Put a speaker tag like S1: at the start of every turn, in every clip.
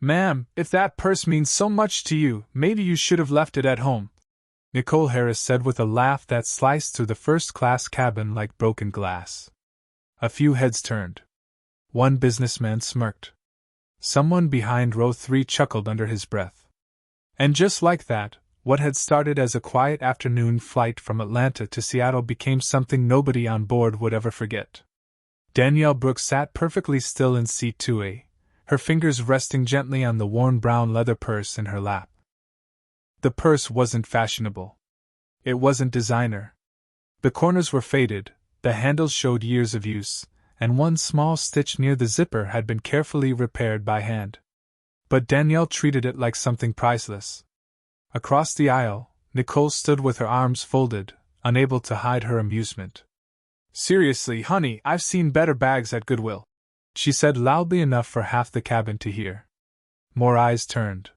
S1: Ma'am, if that purse means so much to you, maybe you should have left it at home, Nicole Harris said with a laugh that sliced through the first-class cabin like broken glass. A few heads turned. One businessman smirked. Someone behind row 3 chuckled under his breath. And just like that, what had started as a quiet afternoon flight from Atlanta to Seattle became something nobody on board would ever forget. Danielle Brooks sat perfectly still in seat 2A, her fingers resting gently on the worn brown leather purse in her lap. The purse wasn't fashionable. It wasn't designer. The corners were faded, the handles showed years of use, and one small stitch near the zipper had been carefully repaired by hand. But Danielle treated it like something priceless. Across the aisle, Nicole stood with her arms folded, unable to hide her amusement. "Seriously, honey, I've seen better bags at Goodwill," she said loudly enough for half the cabin to hear. More eyes turned.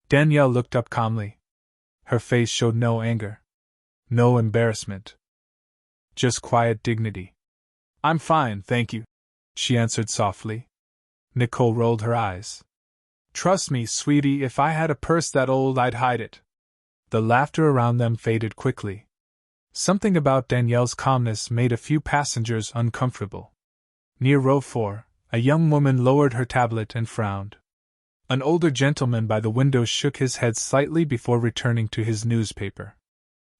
S1: Danielle looked up calmly. Her face showed no anger. No embarrassment. Just quiet dignity. "I'm fine, thank you," she answered softly. Nicole rolled her eyes. "Trust me, sweetie, if I had a purse that old, I'd hide it." The laughter around them faded quickly. Something about Danielle's calmness made a few passengers uncomfortable. Near row 4, a young woman lowered her tablet and frowned. An older gentleman by the window shook his head slightly before returning to his newspaper.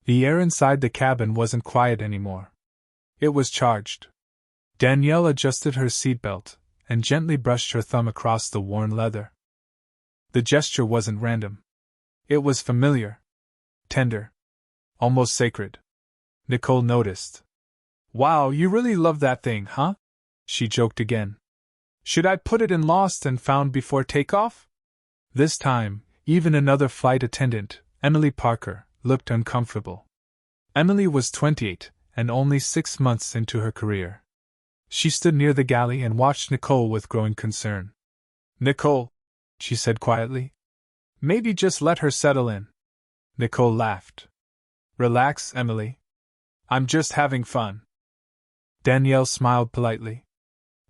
S1: The air inside the cabin wasn't quiet anymore. It was charged. Danielle adjusted her seatbelt and gently brushed her thumb across the worn leather. The gesture wasn't random. It was familiar. Tender. Almost sacred. Nicole noticed. "Wow, you really love that thing, huh?" she joked again. "Should I put it in lost and found before takeoff?" This time, even another flight attendant, Emily Parker, looked uncomfortable. Emily was 28, and only 6 months into her career. She stood near the galley and watched Nicole with growing concern. "Nicole," she said quietly. "Maybe just let her settle in." Nicole laughed. "Relax, Emily. I'm just having fun." Danielle smiled politely.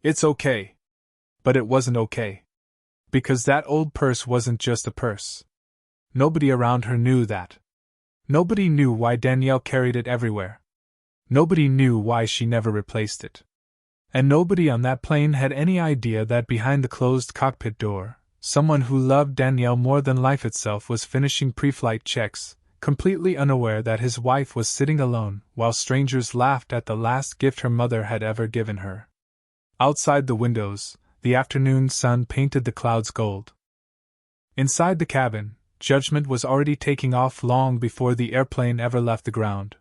S1: "It's okay." But it wasn't okay. Because that old purse wasn't just a purse. Nobody around her knew that. Nobody knew why Danielle carried it everywhere. Nobody knew why she never replaced it. And nobody on that plane had any idea that behind the closed cockpit door, someone who loved Danielle more than life itself was finishing pre-flight checks, completely unaware that his wife was sitting alone while strangers laughed at the last gift her mother had ever given her. Outside the windows, the afternoon sun painted the clouds gold. Inside the cabin, judgment was already taking off long before the airplane ever left the ground.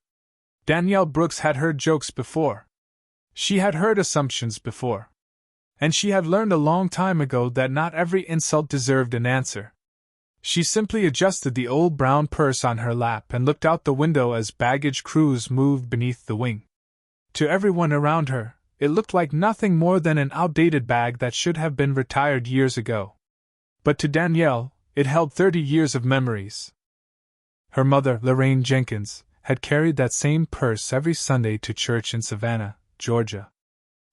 S1: Danielle Brooks had heard jokes before. She had heard assumptions before. And she had learned a long time ago that not every insult deserved an answer. She simply adjusted the old brown purse on her lap and looked out the window as baggage crews moved beneath the wing. To everyone around her, it looked like nothing more than an outdated bag that should have been retired years ago. But to Danielle, it held 30 years of memories. Her mother, Lorraine Jenkins, had carried that same purse every Sunday to church in Savannah, Georgia.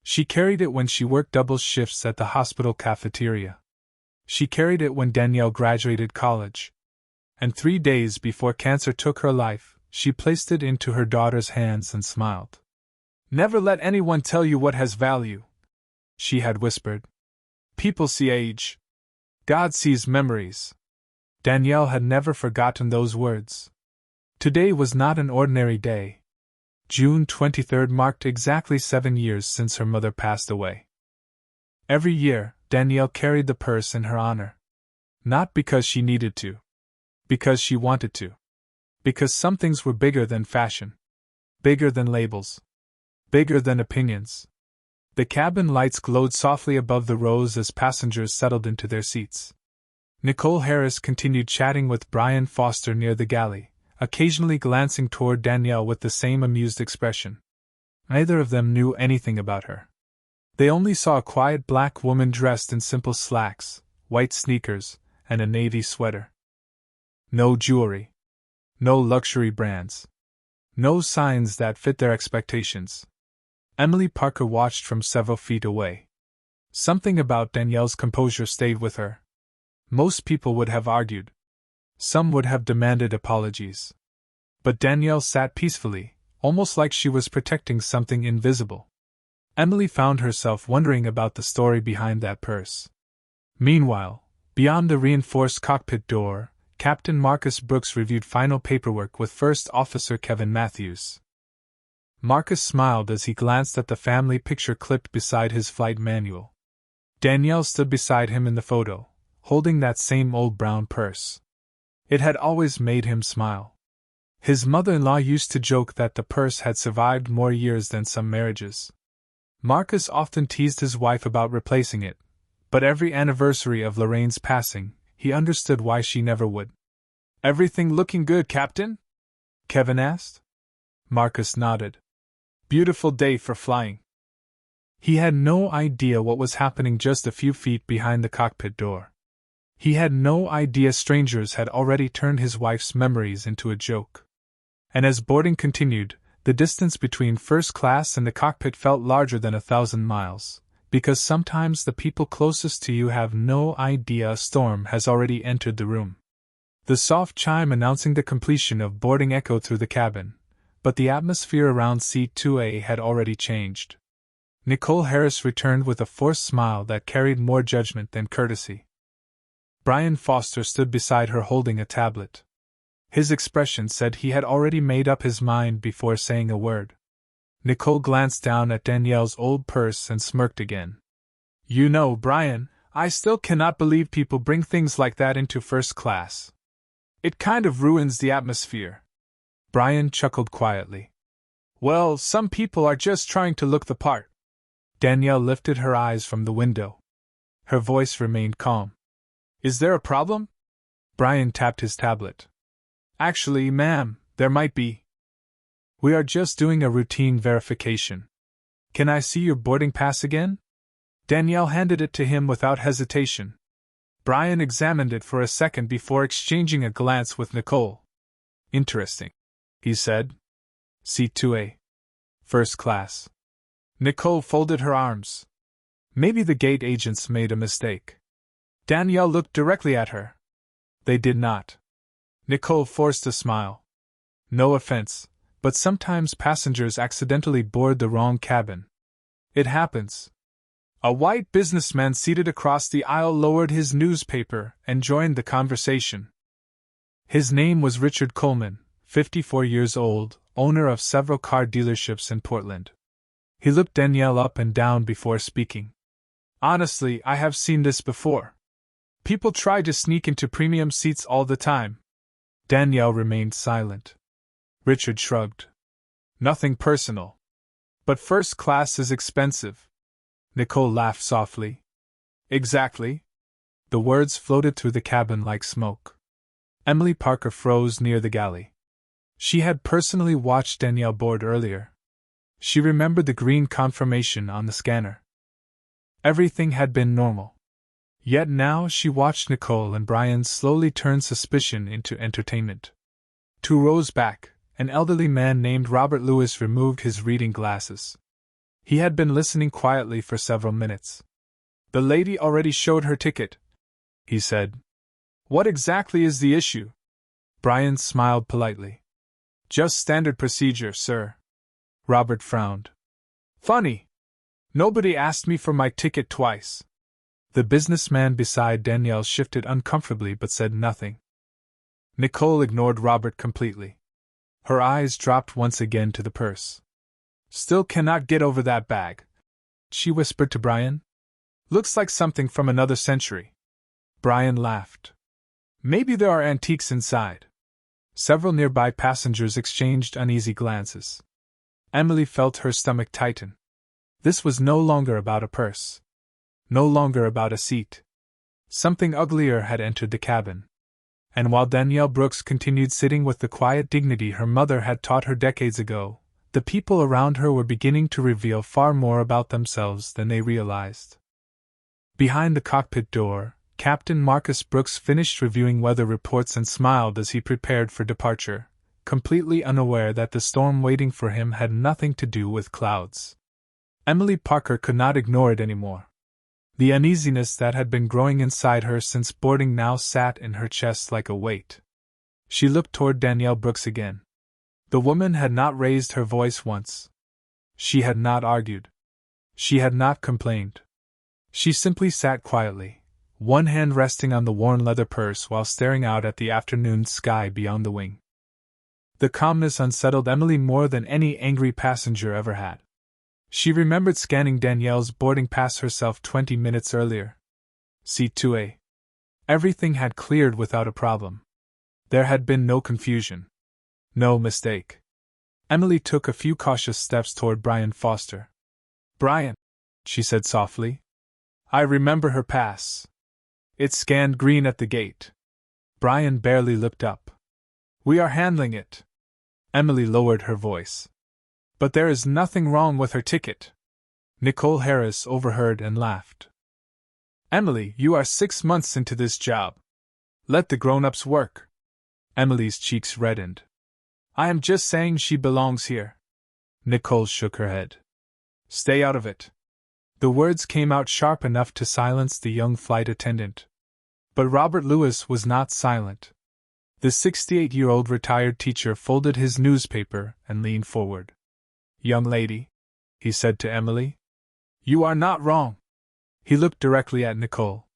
S1: She carried it when she worked double shifts at the hospital cafeteria. She carried it when Danielle graduated college. And 3 days before cancer took her life, she placed it into her daughter's hands and smiled. "Never let anyone tell you what has value," she had whispered. "People see age. God sees memories." Danielle had never forgotten those words. Today was not an ordinary day. June 23rd marked exactly 7 years since her mother passed away. Every year, Danielle carried the purse in her honor. Not because she needed to. Because she wanted to. Because some things were bigger than fashion. Bigger than labels. Bigger than opinions. The cabin lights glowed softly above the rows as passengers settled into their seats. Nicole Harris continued chatting with Brian Foster near the galley, occasionally glancing toward Danielle with the same amused expression. Neither of them knew anything about her. They only saw a quiet black woman dressed in simple slacks, white sneakers, and a navy sweater. No jewelry. No luxury brands. No signs that fit their expectations. Emily Parker watched from several feet away. Something about Danielle's composure stayed with her. Most people would have argued. Some would have demanded apologies. But Danielle sat peacefully, almost like she was protecting something invisible. Emily found herself wondering about the story behind that purse. Meanwhile, beyond the reinforced cockpit door, Captain Marcus Brooks reviewed final paperwork with First Officer Kevin Matthews. Marcus smiled as he glanced at the family picture clipped beside his flight manual. Danielle stood beside him in the photo, holding that same old brown purse. It had always made him smile. His mother-in-law used to joke that the purse had survived more years than some marriages. Marcus often teased his wife about replacing it, but every anniversary of Lorraine's passing, he understood why she never would. "Everything looking good, Captain?" Kevin asked. Marcus nodded. "Beautiful day for flying." He had no idea what was happening just a few feet behind the cockpit door. He had no idea strangers had already turned his wife's memories into a joke. And as boarding continued, the distance between first class and the cockpit felt larger than 1,000 miles, because sometimes the people closest to you have no idea a storm has already entered the room. The soft chime announcing the completion of boarding echoed through the cabin, but the atmosphere around Seat 2A had already changed. Nicole Harris returned with a forced smile that carried more judgment than courtesy. Brian Foster stood beside her holding a tablet. His expression said he had already made up his mind before saying a word. Nicole glanced down at Danielle's old purse and smirked again. "You know, Brian, I still cannot believe people bring things like that into first class. It kind of ruins the atmosphere." Brian chuckled quietly. "Well, some people are just trying to look the part." Danielle lifted her eyes from the window. Her voice remained calm. "Is there a problem?" Brian tapped his tablet. "Actually, ma'am, there might be. We are just doing a routine verification. Can I see your boarding pass again?" Danielle handed it to him without hesitation. Brian examined it for a second before exchanging a glance with Nicole. "Interesting," he said. "Seat 2A. First class." Nicole folded her arms. Maybe the gate agents made a mistake. Danielle looked directly at her. They did not. Nicole forced a smile. "No offense, but sometimes passengers accidentally board the wrong cabin. It happens." A white businessman seated across the aisle lowered his newspaper and joined the conversation. His name was Richard Coleman, 54 years old, owner of several car dealerships in Portland. He looked Danielle up and down before speaking. "Honestly, I have seen this before. People try to sneak into premium seats all the time." Danielle remained silent. Richard shrugged. "Nothing personal. But first class is expensive." Nicole laughed softly. "Exactly." The words floated through the cabin like smoke. Emily Parker froze near the galley. She had personally watched Danielle board earlier. She remembered the green confirmation on the scanner. Everything had been normal. Yet now she watched Nicole and Brian slowly turn suspicion into entertainment. 2 rows back, an elderly man named Robert Lewis removed his reading glasses. He had been listening quietly for several minutes. "The lady already showed her ticket," he said. "What exactly is the issue?" Brian smiled politely. "Just standard procedure, sir." Robert frowned. "Funny. Nobody asked me for my ticket twice." The businessman beside Danielle shifted uncomfortably but said nothing. Nicole ignored Robert completely. Her eyes dropped once again to the purse. "Still cannot get over that bag," she whispered to Brian. "Looks like something from another century." Brian laughed. "Maybe there are antiques inside." Several nearby passengers exchanged uneasy glances. Emily felt her stomach tighten. This was no longer about a purse. No longer about a seat. Something uglier had entered the cabin. And while Danielle Brooks continued sitting with the quiet dignity her mother had taught her decades ago, the people around her were beginning to reveal far more about themselves than they realized. Behind the cockpit door, Captain Marcus Brooks finished reviewing weather reports and smiled as he prepared for departure, completely unaware that the storm waiting for him had nothing to do with clouds. Emily Parker could not ignore it anymore. The uneasiness that had been growing inside her since boarding now sat in her chest like a weight. She looked toward Danielle Brooks again. The woman had not raised her voice once. She had not argued. She had not complained. She simply sat quietly, one hand resting on the worn leather purse while staring out at the afternoon sky beyond the wing. The calmness unsettled Emily more than any angry passenger ever had. She remembered scanning Danielle's boarding pass herself 20 minutes earlier. Seat 2A. Everything had cleared without a problem. There had been no confusion. No mistake. Emily took a few cautious steps toward Brian Foster. "Brian," she said softly. "I remember her pass. It scanned green at the gate." Brian barely looked up. "We are handling it." Emily lowered her voice. "But there is nothing wrong with her ticket." Nicole Harris overheard and laughed. "Emily, you are 6 months into this job. Let the grown-ups work." Emily's cheeks reddened. "I am just saying she belongs here." Nicole shook her head. "Stay out of it." The words came out sharp enough to silence the young flight attendant. But Robert Lewis was not silent. The 68-year-old retired teacher folded his newspaper and leaned forward. "Young lady," he said to Emily, "you are not wrong." He looked directly at Nicole.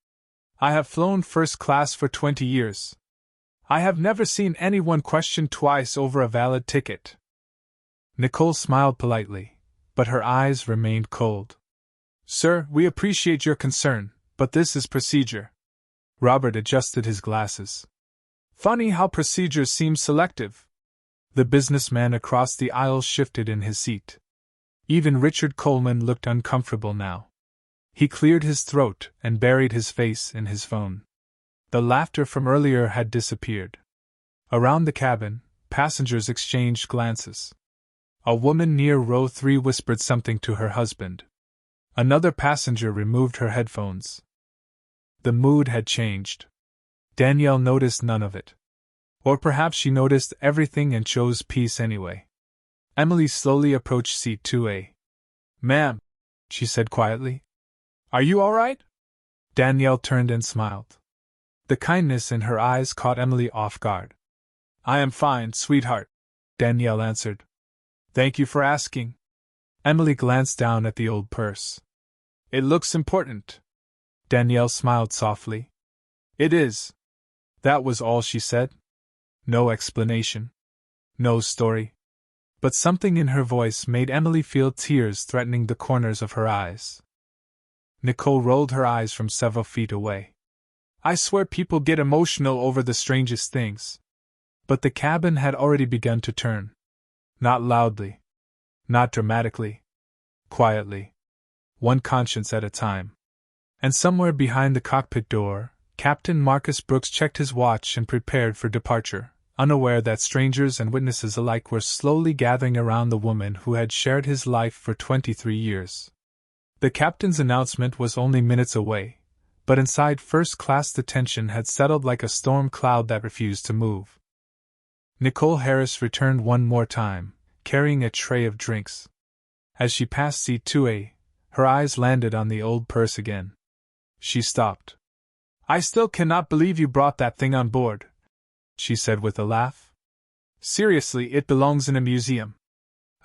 S1: "I have flown first class for 20 years. I have never seen anyone question twice over a valid ticket." Nicole smiled politely, but her eyes remained cold. "Sir, we appreciate your concern, but this is procedure." Robert adjusted his glasses. "Funny how procedures seem selective." The businessman across the aisle shifted in his seat. Even Richard Coleman looked uncomfortable now. He cleared his throat and buried his face in his phone. The laughter from earlier had disappeared. Around the cabin, passengers exchanged glances. A woman near row 3 whispered something to her husband. Another passenger removed her headphones. The mood had changed. Danielle noticed none of it. Or perhaps she noticed everything and chose peace anyway. Emily slowly approached seat 2A. "Ma'am," she said quietly. "Are you all right?" Danielle turned and smiled. The kindness in her eyes caught Emily off guard. "I am fine, sweetheart," Danielle answered. "Thank you for asking." Emily glanced down at the old purse. "It looks important." Danielle smiled softly. "It is." That was all she said. No explanation. No story. But something in her voice made Emily feel tears threatening the corners of her eyes. Nicole rolled her eyes from several feet away. "I swear people get emotional over the strangest things." But the cabin had already begun to turn. Not loudly. Not dramatically. Quietly. One conscience at a time. And somewhere behind the cockpit door, Captain Marcus Brooks checked his watch and prepared for departure, unaware that strangers and witnesses alike were slowly gathering around the woman who had shared his life for 23 years. The captain's announcement was only minutes away, but inside first class the tension had settled like a storm cloud that refused to move. Nicole Harris returned one more time, carrying a tray of drinks. As she passed seat 2A, her eyes landed on the old purse again. She stopped. "I still cannot believe you brought that thing on board," she said with a laugh. "Seriously, it belongs in a museum."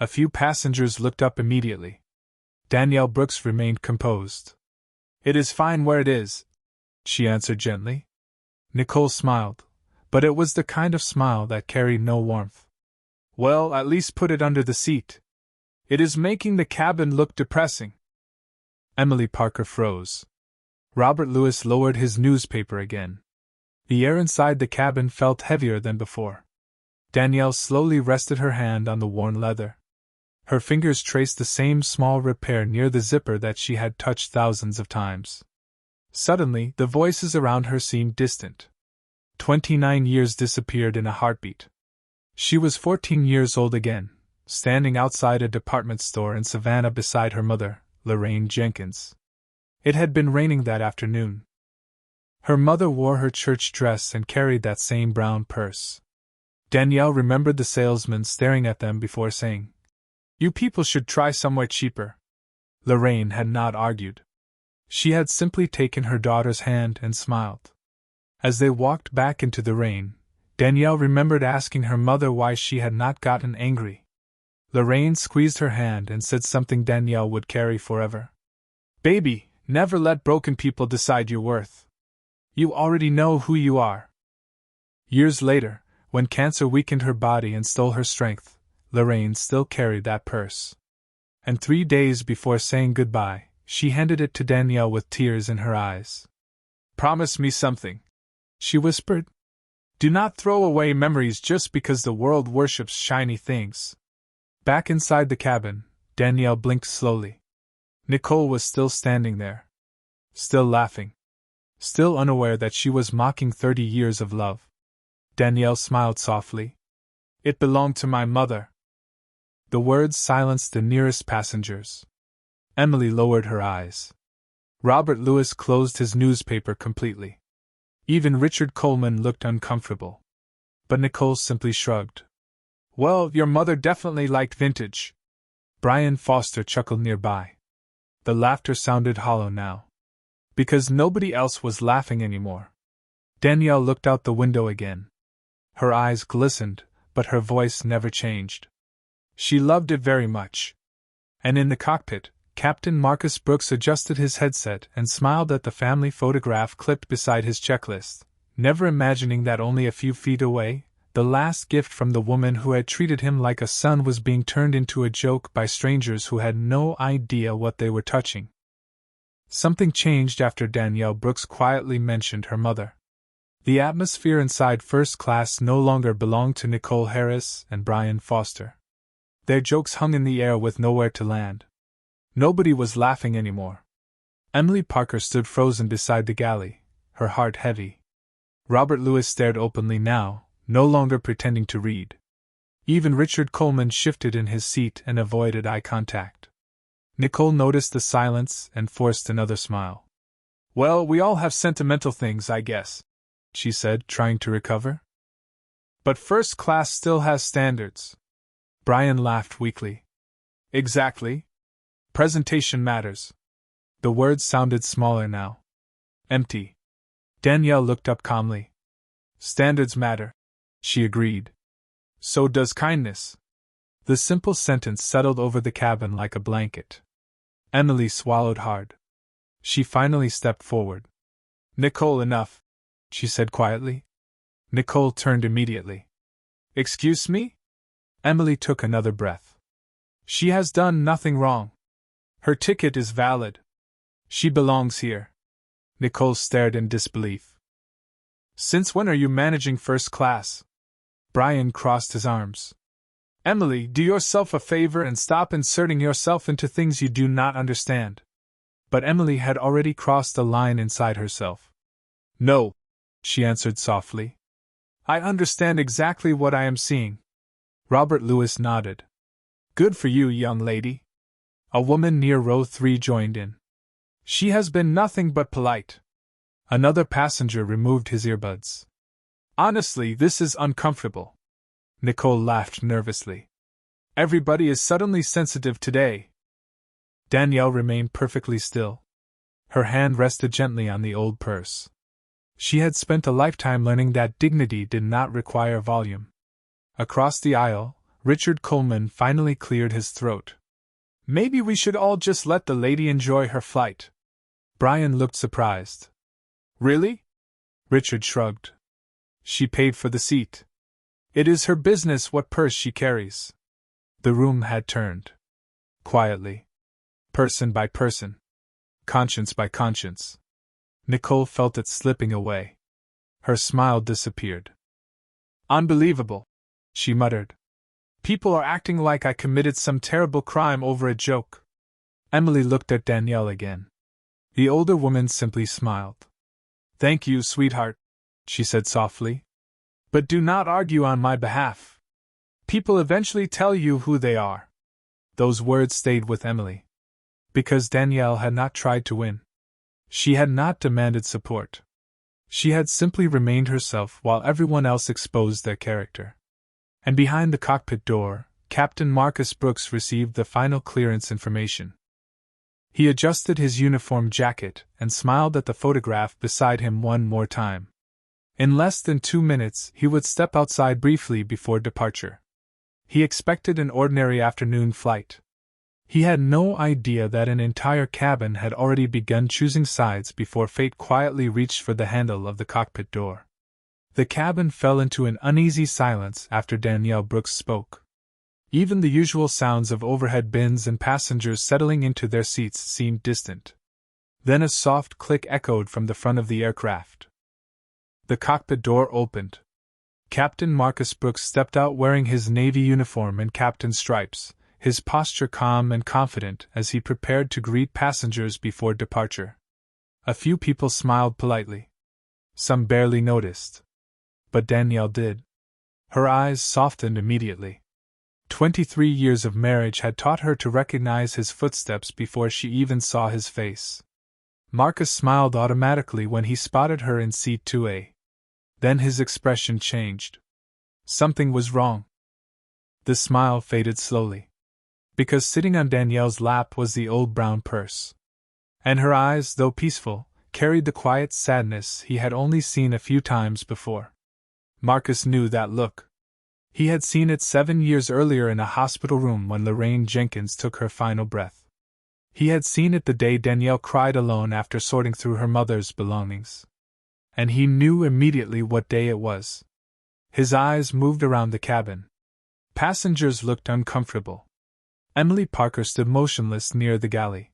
S1: A few passengers looked up immediately. Danielle Brooks remained composed. "It is fine where it is," she answered gently. Nicole smiled, but it was the kind of smile that carried no warmth. "Well, at least put it under the seat. It is making the cabin look depressing." Emily Parker froze. Robert Lewis lowered his newspaper again. The air inside the cabin felt heavier than before. Danielle slowly rested her hand on the worn leather. Her fingers traced the same small repair near the zipper that she had touched thousands of times. Suddenly, the voices around her seemed distant. 29 years disappeared in a heartbeat. She was 14 years old again, standing outside a department store in Savannah beside her mother, Lorraine Jenkins. It had been raining that afternoon. Her mother wore her church dress and carried that same brown purse. Danielle remembered the salesman staring at them before saying, "You people should try somewhere cheaper." Lorraine had not argued. She had simply taken her daughter's hand and smiled. As they walked back into the rain, Danielle remembered asking her mother why she had not gotten angry. Lorraine squeezed her hand and said something Danielle would carry forever. "Baby, never let broken people decide your worth. You already know who you are." Years later, when cancer weakened her body and stole her strength, Lorraine still carried that purse. And 3 days before saying goodbye, she handed it to Danielle with tears in her eyes. "Promise me something," she whispered. "Do not throw away memories just because the world worships shiny things." Back inside the cabin, Danielle blinked slowly. Nicole was still standing there. Still laughing. Still unaware that she was mocking 30 years of love. Danielle smiled softly. "It belonged to my mother." The words silenced the nearest passengers. Emily lowered her eyes. Robert Louis closed his newspaper completely. Even Richard Coleman looked uncomfortable. But Nicole simply shrugged. "Well, your mother definitely liked vintage." Brian Foster chuckled nearby. The laughter sounded hollow now. Because nobody else was laughing anymore. Danielle looked out the window again. Her eyes glistened, but her voice never changed. She loved it very much. And in the cockpit, Captain Marcus Brooks adjusted his headset and smiled at the family photograph clipped beside his checklist, never imagining that only a few feet away, the last gift from the woman who had treated him like a son was being turned into a joke by strangers who had no idea what they were touching. Something changed after Danielle Brooks quietly mentioned her mother. The atmosphere inside first class no longer belonged to Nicole Harris and Brian Foster. Their jokes hung in the air with nowhere to land. Nobody was laughing anymore. Emily Parker stood frozen beside the galley, her heart heavy. Robert Louis stared openly now, no longer pretending to read. Even Richard Coleman shifted in his seat and avoided eye contact. Nicole noticed the silence and forced another smile. "Well, we all have sentimental things, I guess," she said, trying to recover. "But first class still has standards." Brian laughed weakly. "Exactly. Presentation matters." The words sounded smaller now. Empty. Danielle looked up calmly. "Standards matter," she agreed. "So does kindness." The simple sentence settled over the cabin like a blanket. Emily swallowed hard. She finally stepped forward. "Nicole, enough," she said quietly. Nicole turned immediately. "Excuse me?" Emily took another breath. "She has done nothing wrong. Her ticket is valid. She belongs here." Nicole stared in disbelief. "Since when are you managing first class?" Brian crossed his arms. "Emily, do yourself a favor and stop inserting yourself into things you do not understand." But Emily had already crossed a line inside herself. "No," she answered softly. "I understand exactly what I am seeing." Robert Louis nodded. "Good for you, young lady." A woman near row 3 joined in. "She has been nothing but polite." Another passenger removed his earbuds. "Honestly, this is uncomfortable." Nicole laughed nervously. "Everybody is suddenly sensitive today." Danielle remained perfectly still. Her hand rested gently on the old purse. She had spent a lifetime learning that dignity did not require volume. Across the aisle, Richard Coleman finally cleared his throat. "Maybe we should all just let the lady enjoy her flight." Brian looked surprised. "Really?" Richard shrugged. "She paid for the seat. It is her business what purse she carries." The room had turned. Quietly. Person by person. Conscience by conscience. Nicole felt it slipping away. Her smile disappeared. "Unbelievable," she muttered. "People are acting like I committed some terrible crime over a joke." Emily looked at Danielle again. The older woman simply smiled. "Thank you, sweetheart," she said softly. "But do not argue on my behalf. People eventually tell you who they are." Those words stayed with Emily. Because Danielle had not tried to win. She had not demanded support. She had simply remained herself while everyone else exposed their character. And behind the cockpit door, Captain Marcus Brooks received the final clearance information. He adjusted his uniform jacket and smiled at the photograph beside him one more time. In less than 2 minutes, he would step outside briefly before departure. He expected an ordinary afternoon flight. He had no idea that an entire cabin had already begun choosing sides before fate quietly reached for the handle of the cockpit door. The cabin fell into an uneasy silence after Danielle Brooks spoke. Even the usual sounds of overhead bins and passengers settling into their seats seemed distant. Then a soft click echoed from the front of the aircraft. The cockpit door opened. Captain Marcus Brooks stepped out wearing his Navy uniform and captain's stripes, his posture calm and confident as he prepared to greet passengers before departure. A few people smiled politely. Some barely noticed. But Danielle did. Her eyes softened immediately. 23 years of marriage had taught her to recognize his footsteps before she even saw his face. Marcus smiled automatically when he spotted her in seat 2A. Then his expression changed. Something was wrong. The smile faded slowly. Because sitting on Danielle's lap was the old brown purse. And her eyes, though peaceful, carried the quiet sadness he had only seen a few times before. Marcus knew that look. He had seen it 7 years earlier in a hospital room when Lorraine Jenkins took her final breath. He had seen it the day Danielle cried alone after sorting through her mother's belongings. And he knew immediately what day it was. His eyes moved around the cabin. Passengers looked uncomfortable. Emily Parker stood motionless near the galley.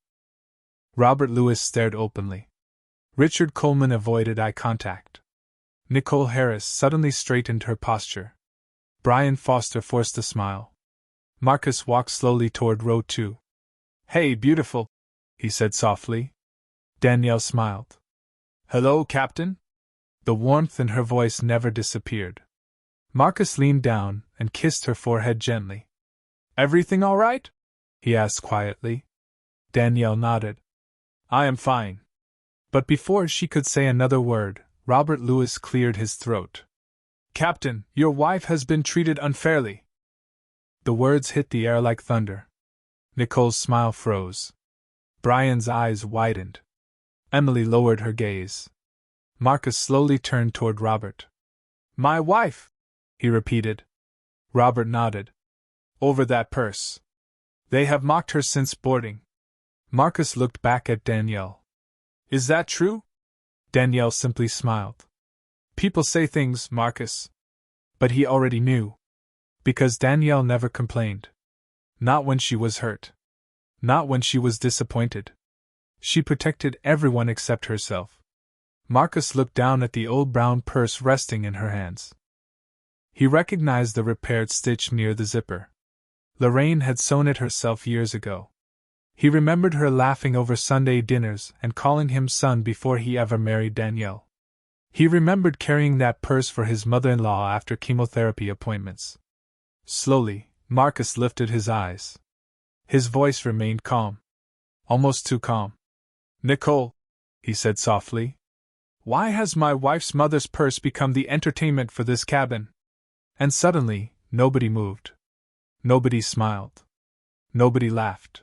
S1: Robert Lewis stared openly. Richard Coleman avoided eye contact. Nicole Harris suddenly straightened her posture. Brian Foster forced a smile. Marcus walked slowly toward row 2. "Hey, beautiful," he said softly. Danielle smiled. "Hello, Captain?" The warmth in her voice never disappeared. Marcus leaned down and kissed her forehead gently. "Everything all right?" he asked quietly. Danielle nodded. "I am fine." But before she could say another word, Robert Lewis cleared his throat. "Captain, your wife has been treated unfairly." The words hit the air like thunder. Nicole's smile froze. Brian's eyes widened. Emily lowered her gaze. Marcus slowly turned toward Robert. "My wife," he repeated. Robert nodded. "Over that purse. They have mocked her since boarding." Marcus looked back at Danielle. "Is that true?" Danielle simply smiled. "People say things, Marcus." But he already knew. Because Danielle never complained. Not when she was hurt. Not when she was disappointed. She protected everyone except herself. Marcus looked down at the old brown purse resting in her hands. He recognized the repaired stitch near the zipper. Lorraine had sewn it herself years ago. He remembered her laughing over Sunday dinners and calling him son before he ever married Danielle. He remembered carrying that purse for his mother-in-law after chemotherapy appointments. Slowly, Marcus lifted his eyes. His voice remained calm. Almost too calm. "Nicole," he said softly, "why has my wife's mother's purse become the entertainment for this cabin?" And suddenly, nobody moved. Nobody smiled. Nobody laughed.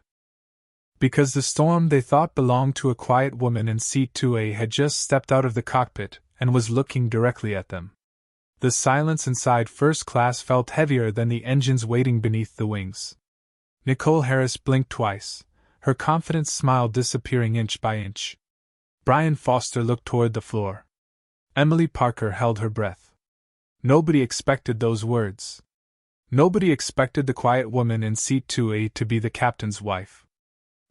S1: Because the storm they thought belonged to a quiet woman in seat 2A had just stepped out of the cockpit and was looking directly at them. The silence inside first class felt heavier than the engines waiting beneath the wings. Nicole Harris blinked twice, her confident smile disappearing inch by inch. Brian Foster looked toward the floor. Emily Parker held her breath. Nobody expected those words. Nobody expected the quiet woman in seat 2A to be the captain's wife.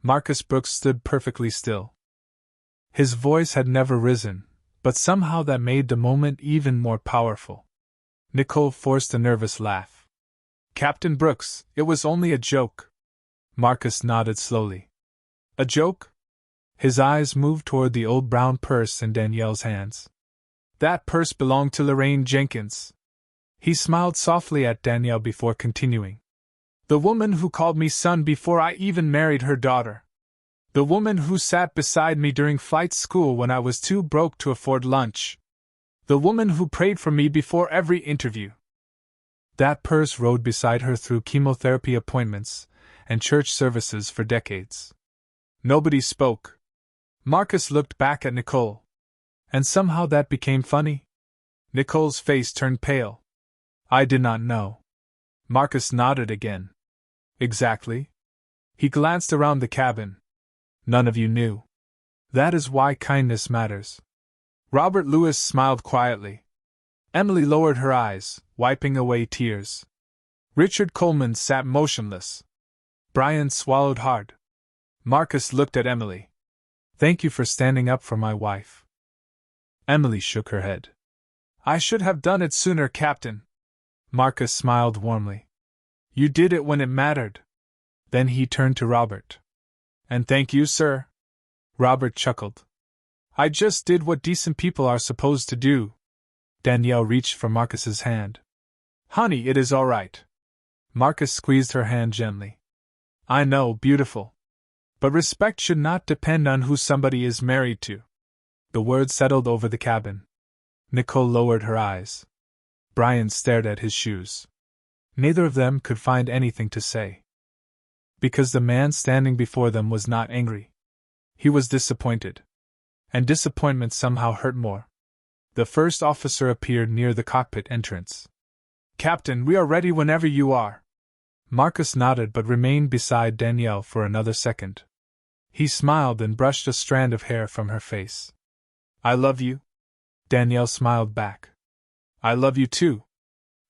S1: Marcus Brooks stood perfectly still. His voice had never risen, but somehow that made the moment even more powerful. Nicole forced a nervous laugh. "Captain Brooks, it was only a joke." Marcus nodded slowly. "A joke?" His eyes moved toward the old brown purse in Danielle's hands. "That purse belonged to Lorraine Jenkins." He smiled softly at Danielle before continuing. "The woman who called me son before I even married her daughter. The woman who sat beside me during flight school when I was too broke to afford lunch. The woman who prayed for me before every interview." That purse rode beside her through chemotherapy appointments and church services for decades. Nobody spoke. Marcus looked back at Nicole. And somehow that became funny. Nicole's face turned pale. I did not know. Marcus nodded again. Exactly. He glanced around the cabin. None of you knew. That is why kindness matters. Robert Louis smiled quietly. Emily lowered her eyes, wiping away tears. Richard Coleman sat motionless. Brian swallowed hard. Marcus looked at Emily. Thank you for standing up for my wife. Emily shook her head. I should have done it sooner, Captain. Marcus smiled warmly. You did it when it mattered. Then he turned to Robert. And thank you, sir. Robert chuckled. I just did what decent people are supposed to do. Danielle reached for Marcus's hand. Honey, it is all right. Marcus squeezed her hand gently. I know, beautiful. But respect should not depend on who somebody is married to. The words settled over the cabin. Nicole lowered her eyes. Brian stared at his shoes. Neither of them could find anything to say. Because the man standing before them was not angry. He was disappointed. And disappointment somehow hurt more. The first officer appeared near the cockpit entrance. Captain, we are ready whenever you are. Marcus nodded but remained beside Danielle for another second. He smiled and brushed a strand of hair from her face. I love you. Danielle smiled back. I love you too.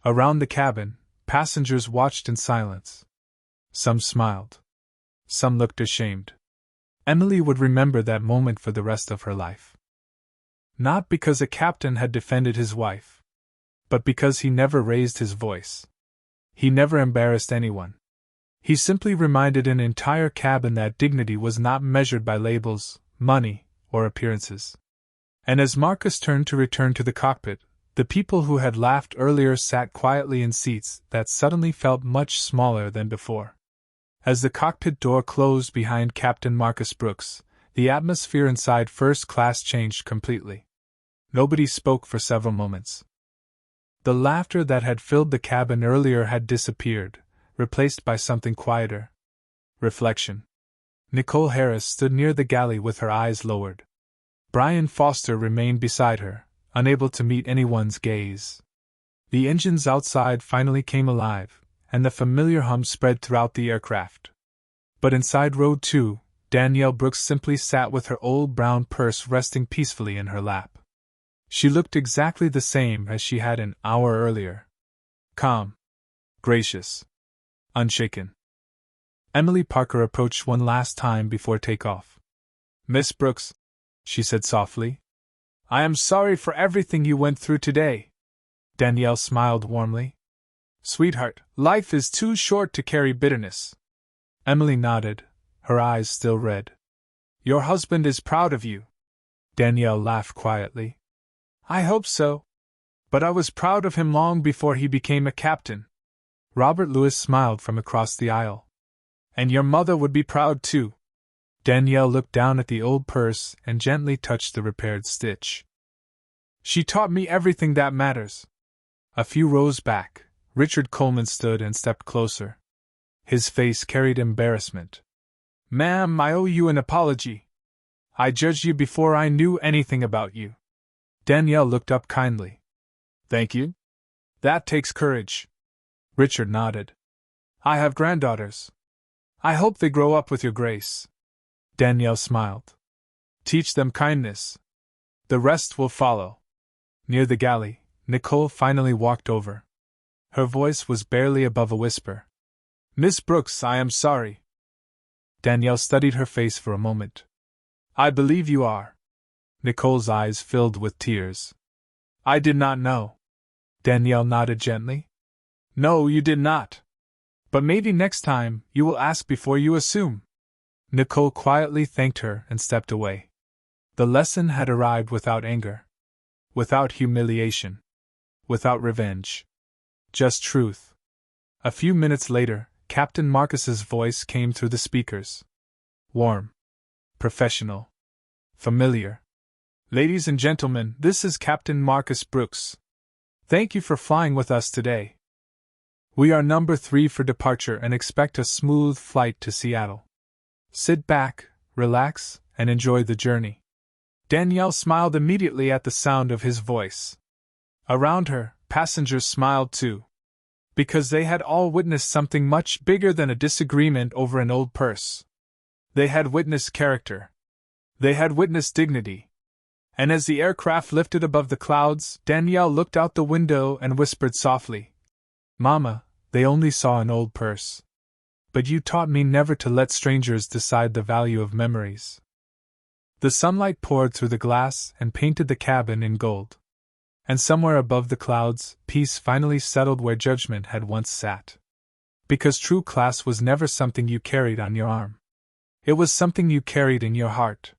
S1: Around the cabin, passengers watched in silence. Some smiled. Some looked ashamed. Emily would remember that moment for the rest of her life. Not because a captain had defended his wife, but because he never raised his voice. He never embarrassed anyone. He simply reminded an entire cabin that dignity was not measured by labels, money, or appearances. And as Marcus turned to return to the cockpit, the people who had laughed earlier sat quietly in seats that suddenly felt much smaller than before. As the cockpit door closed behind Captain Marcus Brooks, the atmosphere inside first class changed completely. Nobody spoke for several moments. The laughter that had filled the cabin earlier had disappeared, replaced by something quieter. Reflection. Nicole Harris stood near the galley with her eyes lowered. Brian Foster remained beside her, unable to meet anyone's gaze. The engines outside finally came alive, and the familiar hum spread throughout the aircraft. But inside row 2, Danielle Brooks simply sat with her old brown purse resting peacefully in her lap. She looked exactly the same as she had an hour earlier. Calm. Gracious. Unshaken. Emily Parker approached one last time before takeoff. Miss Brooks, she said softly, I am sorry for everything you went through today. Danielle smiled warmly. Sweetheart, life is too short to carry bitterness. Emily nodded, her eyes still red. Your husband is proud of you. Danielle laughed quietly. I hope so. But I was proud of him long before he became a captain. Robert Louis smiled from across the aisle. And your mother would be proud too. Danielle looked down at the old purse and gently touched the repaired stitch. She taught me everything that matters. A few rows back, Richard Coleman stood and stepped closer. His face carried embarrassment. Ma'am, I owe you an apology. I judged you before I knew anything about you. Danielle looked up kindly. Thank you. That takes courage. Richard nodded. I have granddaughters. I hope they grow up with your grace. Danielle smiled. Teach them kindness. The rest will follow. Near the galley, Nicole finally walked over. Her voice was barely above a whisper. Miss Brooks, I am sorry. Danielle studied her face for a moment. I believe you are. Nicole's eyes filled with tears. I did not know. Danielle nodded gently. No, you did not. But maybe next time you will ask before you assume. Nicole quietly thanked her and stepped away. The lesson had arrived without anger, without humiliation, without revenge. Just truth. A few minutes later, Captain Marcus's voice came through the speakers. Warm. Professional. Familiar. Ladies and gentlemen, this is Captain Marcus Brooks. Thank you for flying with us today. We are number 3 for departure and expect a smooth flight to Seattle. Sit back, relax, and enjoy the journey. Danielle smiled immediately at the sound of his voice. Around her, passengers smiled too. Because they had all witnessed something much bigger than a disagreement over an old purse. They had witnessed character. They had witnessed dignity. And as the aircraft lifted above the clouds, Danielle looked out the window and whispered softly, "Mama, they only saw an old purse. But you taught me never to let strangers decide the value of memories." The sunlight poured through the glass and painted the cabin in gold. And somewhere above the clouds, peace finally settled where judgment had once sat. Because true class was never something you carried on your arm. It was something you carried in your heart.